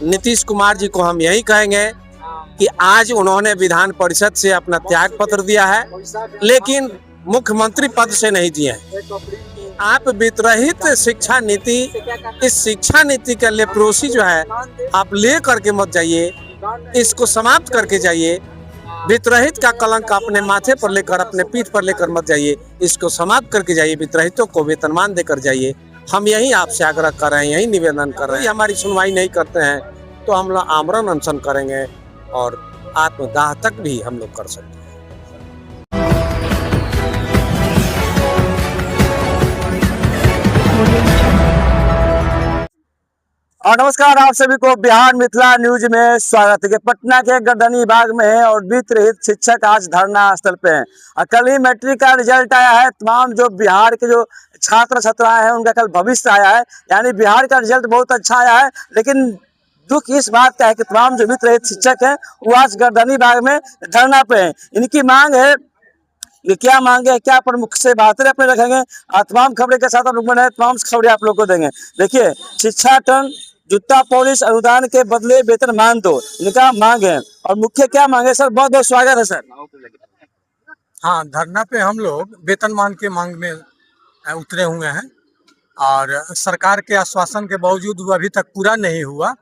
नीतीश कुमार जी को हम यही कहेंगे कि आज उन्होंने विधान परिषद से अपना त्याग पत्र दिया है, लेकिन मुख्यमंत्री पद से नहीं दिए हैं। आप वितरहित शिक्षा नीति, इस शिक्षा नीति का लेप्रोसी जो है आप ले करके मत जाइए, इसको समाप्त करके जाइए। वितरहित का कलंक अपने माथे पर लेकर, अपने पीठ पर लेकर मत जाइए, इसको समाप्त करके जाइए। वितरहितों को वेतनमान देकर जाइए। हम यही आपसे आग्रह कर रहे हैं, यही निवेदन कर रहे हैं। हमारी सुनवाई नहीं करते हैं तो हम लोग आमरण अनशन करेंगे और आत्मदाह तक भी हम लोग कर सकते हैं। और नमस्कार, आप सभी को बिहार मिथिला न्यूज में स्वागत है। पटना के गर्दनी बाग में है और वितरहित शिक्षक आज धरना स्थल पे हैं। और कल ही मैट्रिक का रिजल्ट आया है। तमाम जो बिहार के जो छात्र छात्राएं हैं उनका कल भविष्य आया है, यानी बिहार का रिजल्ट बहुत अच्छा आया है। लेकिन दुख इस बात का है कि तमाम जो वितरहित शिक्षक हैं वो आज गर्दनी बाग में धरना पे हैं। इनकी मांग है, ये क्या मांगे, क्या प्रमुख से बातें अपने रखेंगे। तमाम खबरें के साथ आप लोग बने, तमाम खबरें आप लोग को देंगे। देखिए, शिक्षा टन जूता पॉलिश अनुदान के बदले वेतन मान दो, इनका मांग है। और मुख्य क्या मांगे सर? बहुत बहुत स्वागत है सर। हाँ, धरना पे हम लोग वेतनमान के मांग में उतरे हुए हैं और सरकार के आश्वासन के बावजूद वो अभी तक पूरा नहीं हुआ।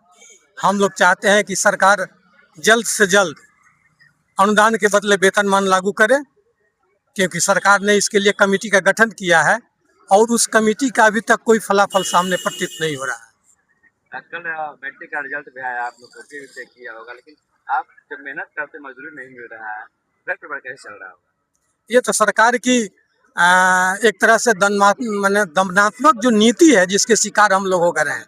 हम लोग चाहते हैं कि सरकार जल्द से जल्द अनुदान के बदले वेतनमान लागू करे, क्योंकि सरकार ने इसके लिए कमेटी का गठन किया है और उस कमेटी का अभी तक कोई फलाफल सामने प्रतीत नहीं हो रहा है। कल मैट्रिक का रिजल्ट भी आया, आप लोग को भी चेक किया होगा, लेकिन आप जब मेहनत करते मजदूरी नहीं मिल रहा है, घर पर कैसे चल रहा होगा? ये तो सरकार की एक तरह से दमनात्मक जो नीति है जिसके शिकार हम लोग हो गए हैं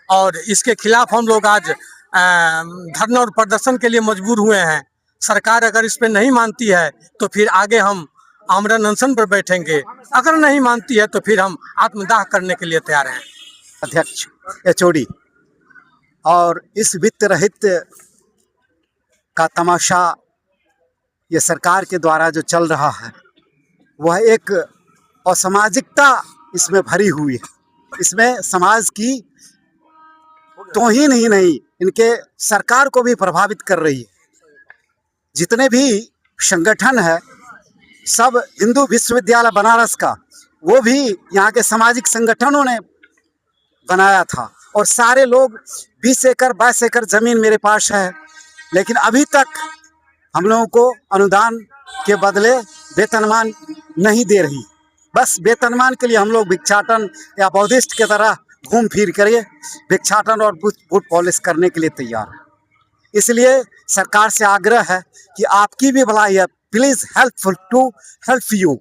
और इसके खिलाफ हम लोग आज धरना और प्रदर्शन के लिए मजबूर हुए हैं। सरकार अगर इस पर नहीं मानती है तो फिर आगे हम आमरण अनशन पर बैठेंगे, अगर नहीं मानती है तो फिर हम आत्मदाह करने के लिए तैयार हैं। अध्यक्ष एचओडी और इस वित्त रहित का तमाशा ये सरकार के द्वारा जो चल रहा है वह एक असामाजिकता इसमें भरी हुई है। इसमें समाज की तौहीन ही नहीं, इनके सरकार को भी प्रभावित कर रही है। जितने भी संगठन है, सब हिंदू विश्वविद्यालय बनारस का, वो भी यहाँ के सामाजिक संगठनों ने बनाया था और सारे लोग 20 एकड़ 22 एकड़ जमीन मेरे पास है, लेकिन अभी तक हम लोगों को अनुदान के बदले वेतनमान नहीं दे रही। बस वेतनमान के लिए हम लोग भिक्षाटन या बौद्धिस्ट की तरह घूम फिर कर भिक्षाटन और बूट पॉलिश करने के लिए तैयार है। इसलिए सरकार से आग्रह है कि आपकी भी भलाई है, please helpful to help you.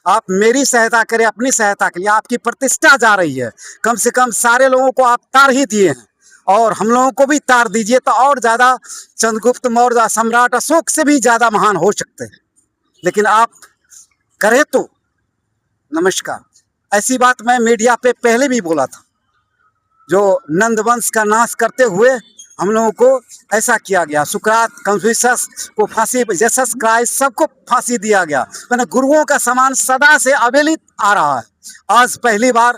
आप मेरी सहायता करें, अपनी सहायता के लिए। आपकी प्रतिष्ठा जा रही है, कम से कम सारे लोगों को आप तार ही दिए हैं और हम लोगों को भी तार दीजिए तो और ज़्यादा चंद्रगुप्त मौर्य सम्राट अशोक से भी ज़्यादा महान हो सकते हैं। लेकिन आप करें तो नमस्कार। ऐसी बात मैं मीडिया पे पहले भी बोला था, जो नंदवंश का नाश करते हुए हम लोगों को ऐसा किया गया। सुकरात, कन्फ्यूशस को फांसी, जीसस क्राइस्ट सबको फांसी दिया गया। मैंने गुरुओं का सम्मान सदा से अवहेलित आ रहा है। आज पहली बार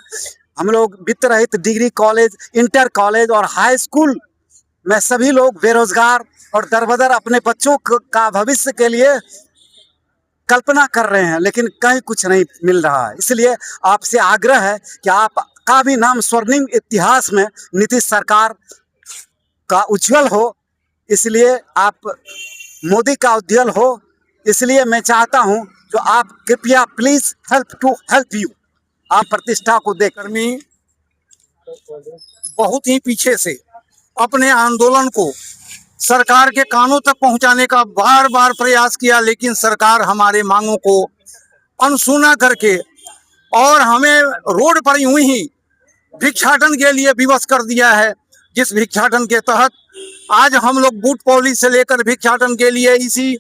हम लोग वित्त रहित डिग्री कॉलेज, इंटर कॉलेज और हाई स्कूल में सभी लोग बेरोजगार और दरबदर अपने बच्चों का भविष्य के लिए कल्पना कर रहे हैं, लेकिन कहीं कुछ नहीं मिल रहा है। इसलिए आपसे आग्रह है कि आपका भी नाम स्वर्णिम इतिहास में नीतीश सरकार का उज्जवल हो, इसलिए आप मोदी का उज्जवल हो। इसलिए मैं चाहता हूं जो आप कृपया please help to help you, आप प्रतिष्ठा को देख। कर्मी बहुत ही पीछे से अपने आंदोलन को सरकार के कानों तक पहुंचाने का बार बार प्रयास किया, लेकिन सरकार हमारे मांगों को अनसुना करके और हमें रोड पर यूं ही भिक्षाटन के लिए विवश कर दिया है। जिस भिक्षाटन के तहत आज हम लोग बूट पॉलिश से लेकर भिक्षाटन के लिए इसी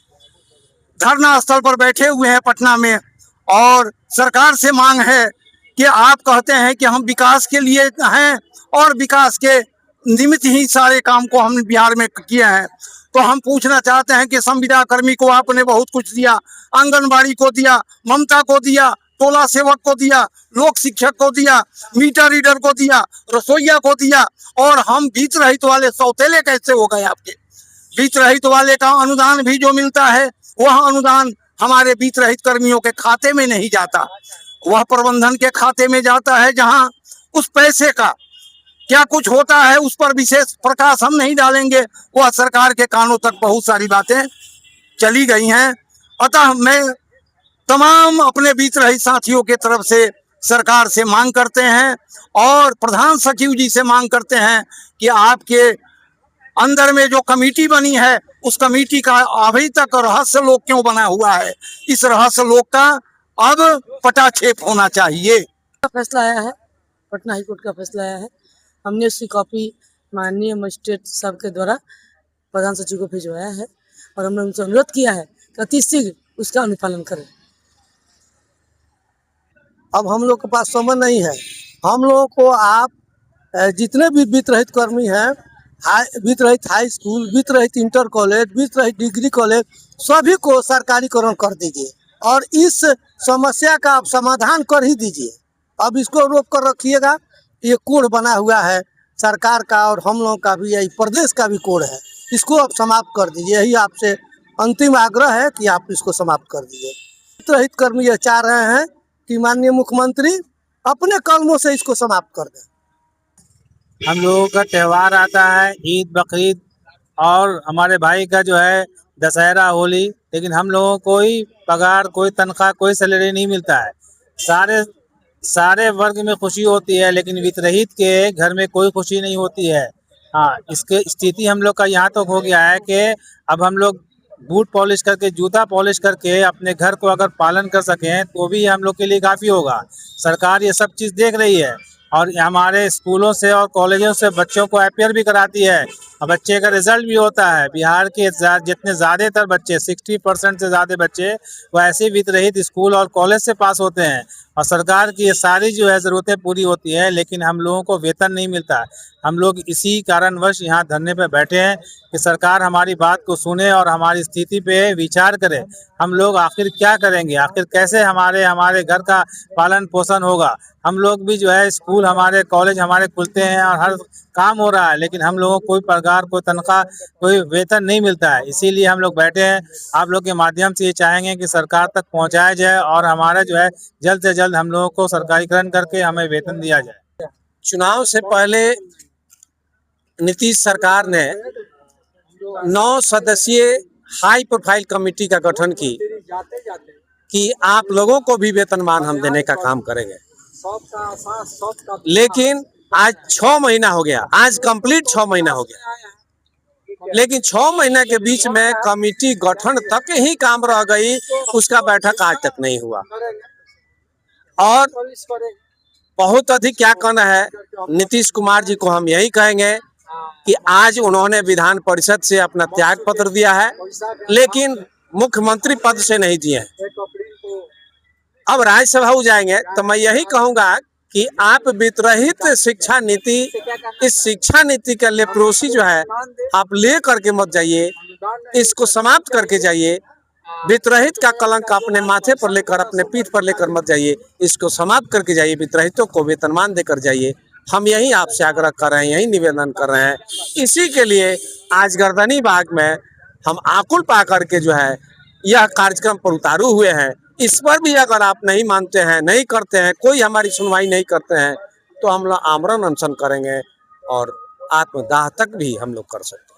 धरना स्थल पर बैठे हुए हैं पटना में। और सरकार से मांग है कि आप कहते हैं कि हम विकास के लिए हैं और विकास के निमित्त ही सारे काम को हमने बिहार में किया है, तो हम पूछना चाहते हैं कि संविदा कर्मी को आपने बहुत कुछ दिया, आंगनबाड़ी को दिया, ममता को दिया, टोला सेवक को दिया, लोक शिक्षक को दिया, मीटर रीडर को दिया, रसोईया को दिया, और हम बीच रहित वाले सौतेले कैसे हो गए आपके? बीच रहित वाले का अनुदान भी जो मिलता है वह अनुदान हमारे बीच रहित कर्मियों के खाते में नहीं जाता, वह प्रबंधन के खाते में जाता है, जहां उस पैसे का क्या कुछ होता है उस पर विशेष प्रकाश हम नहीं डालेंगे। वह सरकार के कानों तक बहुत सारी बातें चली गई हैं। अतः मैं तमाम अपने बीच रहित साथियों के तरफ से सरकार से मांग करते हैं और प्रधान सचिव जी से मांग करते हैं कि आपके अंदर में जो कमेटी बनी है उस कमेटी का अभी तक रहस्य लोक क्यों बना हुआ है, इस रहस्य लोक का अब पटाक्षेप होना चाहिए। का फैसला आया है, पटना हाई कोर्ट का फैसला आया है। हमने उसकी कॉपी माननीय मजिस्ट्रेट साहब के द्वारा प्रधान सचिव को भिजवाया है और हमने उनसे अनुरोध किया है कि अति शीघ्र उसका अनुपालन करें। अब हम लोग के पास समय नहीं है। हम लोगों को आप जितने भी वित्त रहित कर्मी हैं, वित्त रहित हाई स्कूल, वित्त रहित इंटर कॉलेज, वित्त रहित डिग्री कॉलेज, सभी को सरकारीकरण कर दीजिए और इस समस्या का आप समाधान कर ही दीजिए। अब इसको रोक कर रखिएगा। ये कोड बना हुआ है सरकार का और हम लोगों का भी, यही प्रदेश का भी कोड है, इसको आप समाप्त कर दीजिए। यही आपसे अंतिम आग्रह है कि आप इसको समाप्त कर दीजिए। वित्त रहित कर्मी ये चाह रहे हैं कि माननीय मुख्यमंत्री अपने कलमों से इसको समाप्त कर दें। हम लोगों का त्यौहार आता है, ईद, बकरीद और हमारे भाई का जो है दशहरा, होली, लेकिन हम लोगों को कोई पगार, कोई तनख्वाह, कोई सैलरी नहीं मिलता है। सारे वर्ग में खुशी होती है लेकिन वित्तरहित के घर में कोई खुशी नहीं होती है। हाँ, इसके स्थिति हम लोग का यहाँ तक हो गया है कि अब हम लोग बूट पॉलिश करके, जूता पॉलिश करके अपने घर को अगर पालन कर सकें तो भी हम लोग के लिए काफ़ी होगा। सरकार ये सब चीज़ देख रही है और हमारे स्कूलों से और कॉलेजों से बच्चों को अपियर भी कराती है और बच्चे का रिजल्ट भी होता है। बिहार के जितने ज़्यादातर बच्चे, 60% से ज़्यादा बच्चे वो ऐसे वित्तरहित स्कूल और कॉलेज से पास होते हैं और सरकार की ये सारी जो है ज़रूरतें पूरी होती है, लेकिन हम लोगों को वेतन नहीं मिलता। हम लोग इसी कारणवश यहाँ धरने पर बैठे हैं कि सरकार हमारी बात को सुने और हमारी स्थिति पे विचार करे। हम लोग आखिर क्या करेंगे, आखिर कैसे हमारे घर का पालन पोषण होगा। हम लोग भी जो है स्कूल, हमारे कॉलेज हमारे खुलते हैं और हर काम हो रहा है, लेकिन हम लोगों को कोई पगार, कोई तनख्वाह, कोई वेतन नहीं मिलता है। इसीलिए हम लोग बैठे हैं। आप लोग के माध्यम से ये चाहेंगे कि सरकार तक पहुंचाया जाए और हमारा जो है जल्द से जल्द हम लोगों को सरकारीकरण करके हमें वेतन दिया जाए। चुनाव से पहले नीतीश सरकार ने 9 सदस्यीय हाई प्रोफाइल कमेटी का गठन की कि आप लोगों को भी वेतनमान हम देने का काम करेंगे, लेकिन आज 6 महीना हो गया, आज कंप्लीट 6 महीना हो गया, लेकिन 6 महीने के बीच में कमेटी गठन तक ही काम रह गई, उसका बैठक आज तक नहीं हुआ। और बहुत अधिक क्या कहना है, नीतीश कुमार जी को हम यही कहेंगे कि आज उन्होंने विधान परिषद से अपना त्याग पत्र दिया है, लेकिन मुख्यमंत्री पद से नहीं दिए हैं। अब राज्यसभा जाएंगे तो मैं यही कहूंगा कि आप वित्तरहित शिक्षा नीति, इस शिक्षा नीति का लेप्रोसी जो है आप ले करके मत जाइए, इसको समाप्त करके जाइए। वित्तरहित का कलंक अपने माथे पर लेकर, अपने पीठ पर लेकर मत जाइए, इसको समाप्त करके जाइए। वित्तरहितों को वेतनमान देकर जाइए। हम यही आपसे आग्रह कर रहे हैं, यही निवेदन कर रहे हैं। इसी के लिए आज गर्दनी बाग में हम आकुल पा करके जो है यह कार्यक्रम पर उतारू हुए हैं। इस पर भी अगर आप नहीं मानते हैं, नहीं करते हैं, कोई हमारी सुनवाई नहीं करते हैं, तो हम लोग आमरण अनशन करेंगे और आत्मदाह तक भी हम लोग कर सकते हैं।